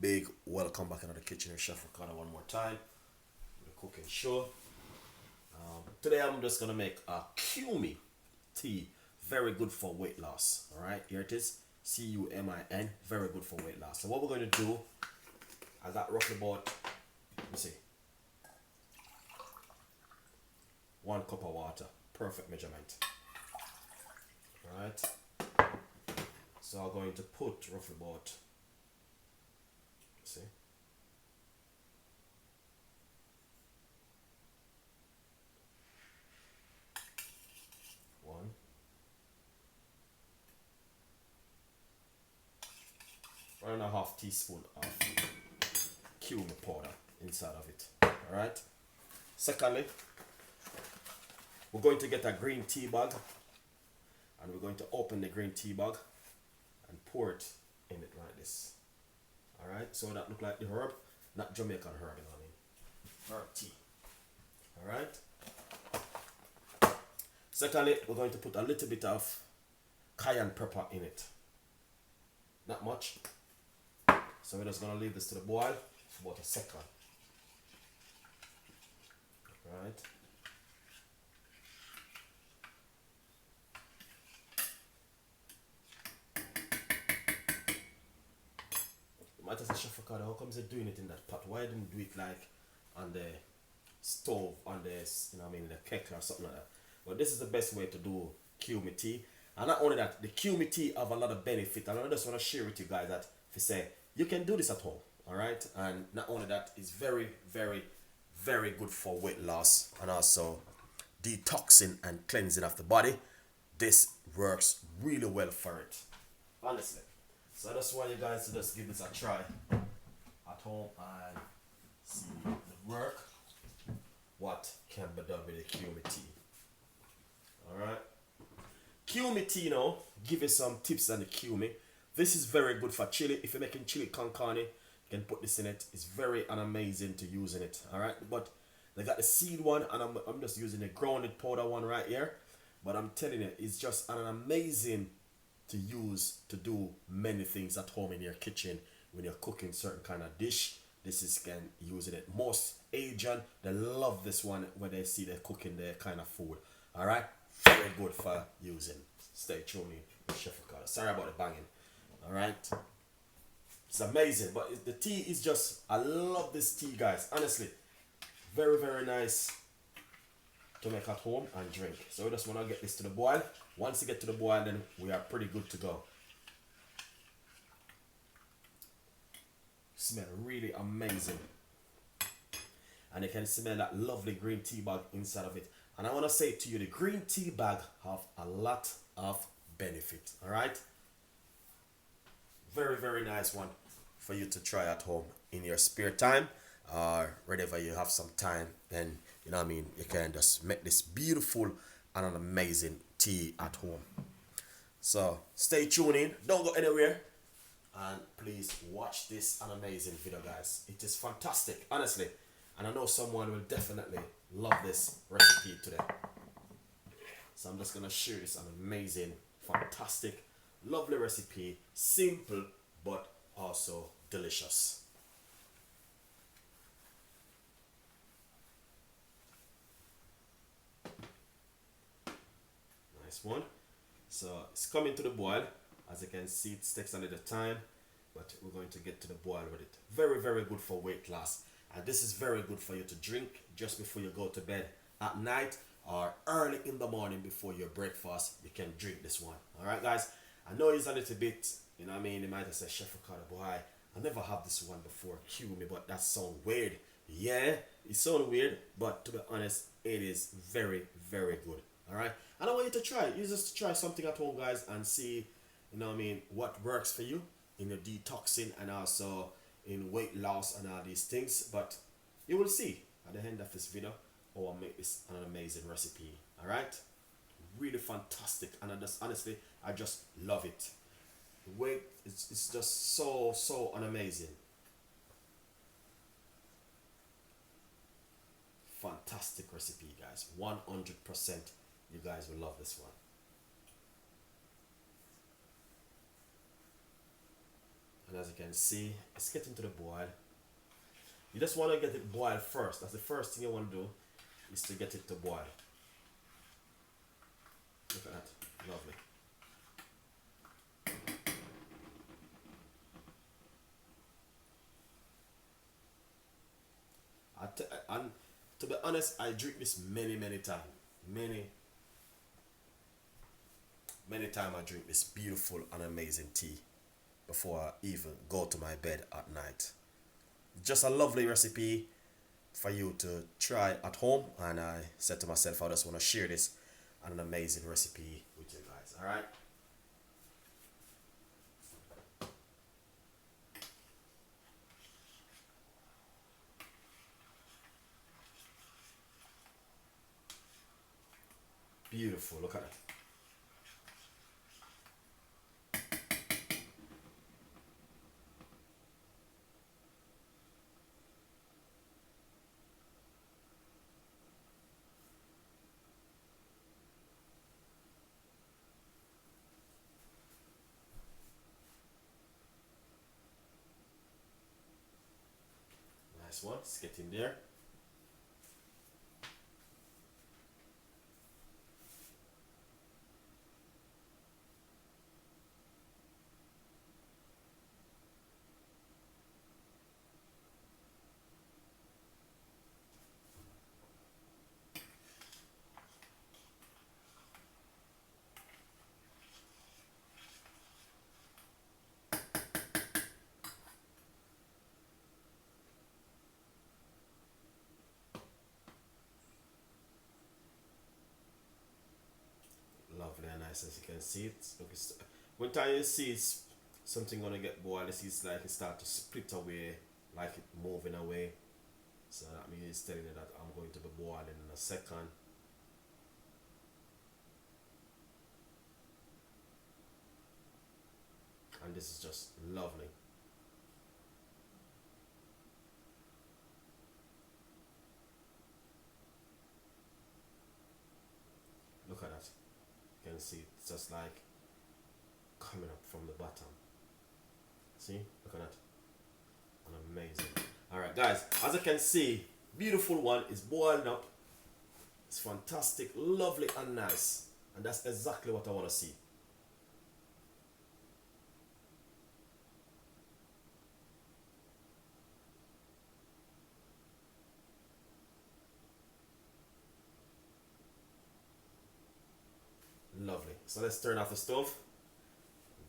big welcome back into the kitchen with Chef Ricardo one more time with a cooking show. Today I'm just gonna make a Cuman tea, very good for weight loss. All right, here it is, Cumin, very good for weight loss. So what we're going to do, I got roughly about, let me see, 1 cup of water, perfect measurement. All right, so I'm going to put roughly about, see, one, 1.5 teaspoon of cumin powder inside of it. All right. Secondly, we're going to get a green tea bag, and we're going to open the green tea bag and pour it in it like this. All right. So that look like the herb, not Jamaican herb, you know what I mean? Herb tea. All right. Secondly, we're going to put a little bit of cayenne pepper in it. Not much. So we're just going to leave this to the boil for about a second. Right. You might say, Chef Ricardo, how comes they're doing it in that pot? Why didn't do it like on the stove, on the, you know what I mean, the kettle or something like that? But this is the best way to do Cuman tea. And not only that, the Cuman tea have a lot of benefit. And I just want to share with you guys that if you say, you can do this at home. All right. And not only that, it's very, very, very good for weight loss and also detoxing and cleansing of the body. This works really well for it, honestly. So I just want you guys to just give this a try at home and see the work, what can be done with the Cuman tea. All right. Cuman tea now, give you some tips on the cumin. This is very good for chili. If you're making chili con carne, you can put this in it. It's very amazing to use in it. All right, but they got the seed one, and I'm just using the grounded powder one right here. But I'm telling you, it's just an amazing to use to do many things at home in your kitchen when you're cooking certain kind of dish. This is can using it. Most Asian, they love this one when they see they're cooking their kind of food. All right, very good for using. Stay tuned with Chef Ricardo. Sorry about the banging. All right, it's amazing, but the tea is just, I love this tea, guys, honestly. Very, very nice to make at home and drink. So we just want to get this to the boil. Once you get to the boil, then we are pretty good to go. Smell really amazing, and you can smell that lovely green tea bag inside of it. And I want to say to you, the green tea bag have a lot of benefit. All right, very, very nice one for you to try at home in your spare time, or whenever you have some time. Then, you know what I mean, you can just make this beautiful and an amazing tea at home. So stay tuned in, don't go anywhere, and please watch this an amazing video, guys. It is fantastic, honestly, and I know someone will definitely love this recipe today. So I'm just gonna share this an amazing, fantastic, lovely recipe, simple but also delicious. Nice one. So it's coming to the boil. As you can see, it takes a little time, but we're going to get to the boil with it. Very, very good for weight loss, and this is very good for you to drink just before you go to bed at night or early in the morning before your breakfast. You can drink this one. All right, guys. I know it's a little bit, you know what I mean, you might have said, Chef Ricardo, boy, I never have this one before, Cuman, but that sounds weird. Yeah, it sounds weird, but to be honest, it is very, very good. All right, and I want you to try it. You just try something at home, guys, and see, you know what I mean, what works for you in your detoxing and also in weight loss and all these things. But you will see at the end of this video how I make this an amazing recipe. All right, really fantastic, and I just honestly, I just love it. The way it's just so amazing. Fantastic recipe, guys. 100%. You guys will love this one. And as you can see, it's getting to the boil. You just want to get it boiled first. That's the first thing you want to do, is to get it to boil. Look at that, lovely. And to be honest, I drink this many times. Many times I drink this beautiful and amazing tea before I even go to my bed at night. Just a lovely recipe for you to try at home, and I said to myself, I just want to share this and an amazing recipe with you guys. All right. Beautiful. Look at it. Nice one. Let's get in there. Lovely and nice, as you can see it. Look, when time you see it's something gonna get boiled, it's like it start to split away, like it moving away. So that means it's telling you that I'm going to be boiling in a second. And this is just lovely. Look at that. You can see it's just like coming up from the bottom. See? Look at that. And amazing. Alright guys, as you can see, beautiful one is boiling up. It's fantastic, lovely and nice. And that's exactly what I want to see. Lovely. So let's turn off the stove.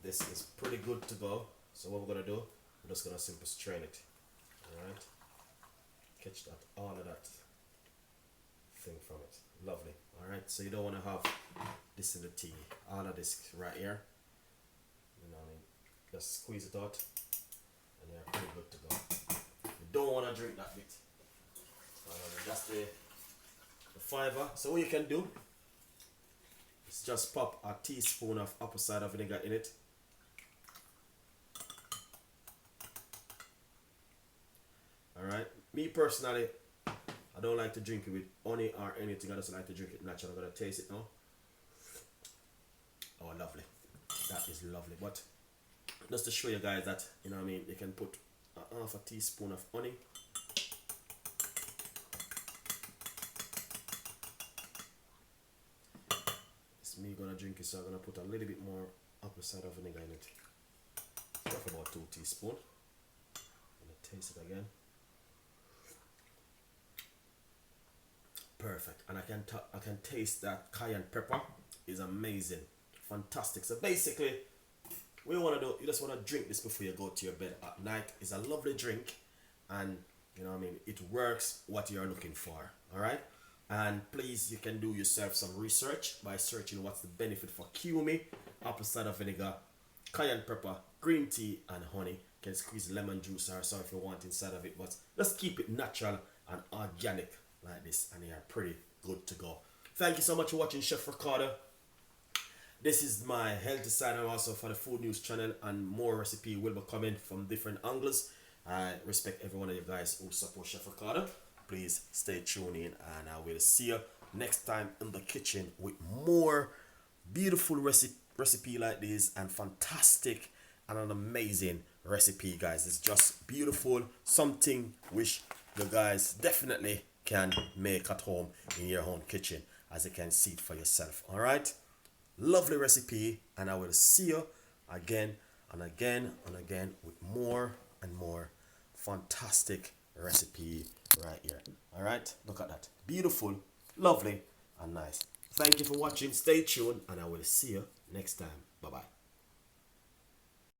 This is pretty good to go. So what we're gonna do, we're just gonna simply strain it. Alright. Catch that, all of that thing from it. Lovely. Alright, so you don't wanna have this in the tea. All of this right here. You know what I mean? Just squeeze it out and you're pretty good to go. You don't wanna drink that bit. That's the fiber. So what you can do, just pop a teaspoon of apple cider vinegar in it. Alright, me personally, I don't like to drink it with honey or anything. I just like to drink it natural. I'm going to taste it now. Oh, lovely. That is lovely. But just to show you guys that, you know what I mean, you can put half a teaspoon of honey. Me gonna drink it, so I'm gonna put a little bit more apple cider vinegar in it. Roughly about 2 teaspoons. I'm gonna taste it again. Perfect, and I can taste that cayenne pepper is amazing, fantastic. So basically, what you wanna do, you just wanna drink this before you go to your bed at night. It's a lovely drink, and you know what I mean. It works what you're looking for. All right. And please, you can do yourself some research by searching what's the benefit for cumin, apple cider vinegar, cayenne pepper, green tea, and honey. You can squeeze lemon juice or so if you want inside of it, but let's keep it natural and organic like this, and you're pretty good to go. Thank you so much for watching Chef Ricardo. This is my healthy side, and also for the food news channel, and more recipe will be coming from different angles. I respect every one of you guys who support Chef Ricardo. Please stay tuned in, and I will see you next time in the kitchen with more beautiful recipe like this, and fantastic and an amazing recipe, guys. It's just beautiful, something which you guys definitely can make at home in your own kitchen, as you can see it for yourself. All right, lovely recipe, and I will see you again and again and again with more and more fantastic recipe right here. All right, look at that, beautiful, lovely and nice. Thank you for watching. Stay tuned, and I will see you next time. Bye bye.